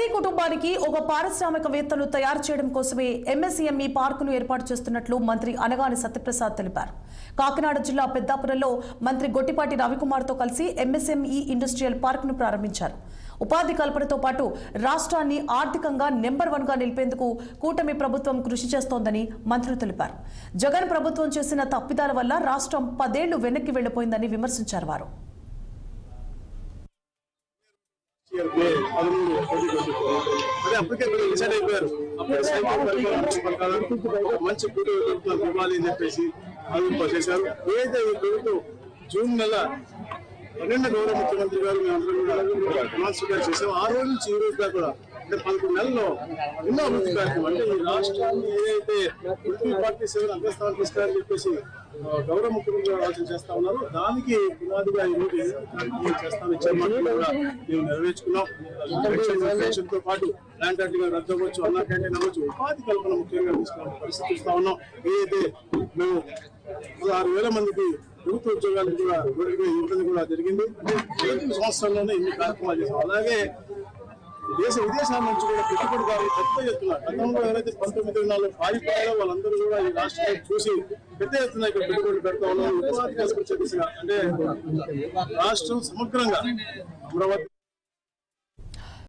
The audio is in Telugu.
ప్రతి కుటుంబానికి ఒక పారిశ్రామికవేత్తను తయారు చేయడం కోసమే ఎంఎస్ఎంఈ పార్కును ఏర్పాటు చేస్తున్నట్లు మంత్రి అనగాని సత్యప్రసాద్ తెలిపారు. కాకినాడ జిల్లా పెద్దాపురంలో మంత్రి గొట్టిపాటి రవికుమార్తో కలిసి ఎంఎస్ఎంఈ ఇండస్ట్రియల్ పార్కును ప్రారంభించారు. ఉపాధి కల్పనతో పాటు రాష్ట్రాన్ని ఆర్థికంగా నెంబర్ 1గా నిలిపేందుకు కూటమి ప్రభుత్వం కృషి చేస్తోందని మంత్రి తెలిపారు. జగన్ ప్రభుత్వం చేసిన తప్పిదాల వల్ల రాష్ట్రం 10 ఏళ్లు వెనక్కి వెళ్లిపోయిందని విమర్శించారు. వారు అప్పటికే డిసైడ్ అయిపోయారు. మంచి ప్రభుత్వం ఇవ్వాలి అని చెప్పేసి చేశారు. ఏదైతే ఈ ప్రభుత్వం జూన్ నెల 12 గౌరవ ముఖ్యమంత్రి గారు మేమందరం కూడా ప్రమాణ చేసాం. ఆ రోజు నుంచి ఈ రోజు దాకా కూడా అంటే 11 నెలల్లో ఎన్నో అభివృద్ధి కార్యక్రమం అంటే ఈ రాష్ట్రాన్ని ఏదైతే పొలిటికల్ పార్టీస్ అగ్రస్థానం తీసుకురాని చెప్పేసి గౌరవ ముఖ్యమంత్రి గారు ఆలోచన చేస్తా ఉన్నారు. దానికి పునాదిగా ఈ రోజు కార్యక్రమం చేస్తామని ఇచ్చిన మాటలు కూడా మేము నెరవేర్చుకున్నాం. పెన్షన్ తో పాటు ల్యాండ్ టైటిల్ రద్దు అవ్వచ్చు, అన్నా క్యాంటీన్ అవ్వచ్చు, ఉపాధి కల్పన ముఖ్యంగా తీసుకున్న పరిస్థితి చూస్తా ఉన్నాం. ఏదైతే మేము 16,000 మందికి ప్రభుత్వ ఉద్యోగాలు కూడా ఇవ్వడం కూడా జరిగింది. 5 సంవత్సరాల్లోనే ఇన్ని కార్యక్రమాలు చేసాం. అలాగే విదేశాల నుంచి కూడా పెట్టుబడిదారులు పెద్ద ఎత్తున గతంలో ఎవరైతే 1924 పారిపోయారో వాళ్ళందరూ కూడా ఈ రాష్ట్రాన్ని చూసి పెద్ద ఎత్తున ఇక్కడ పెట్టుబడులు పెడతా ఉన్నారు. ఉపాధి కల్పించే దిశగా అంటే రాష్ట్రం సమగ్రంగా అమరావతి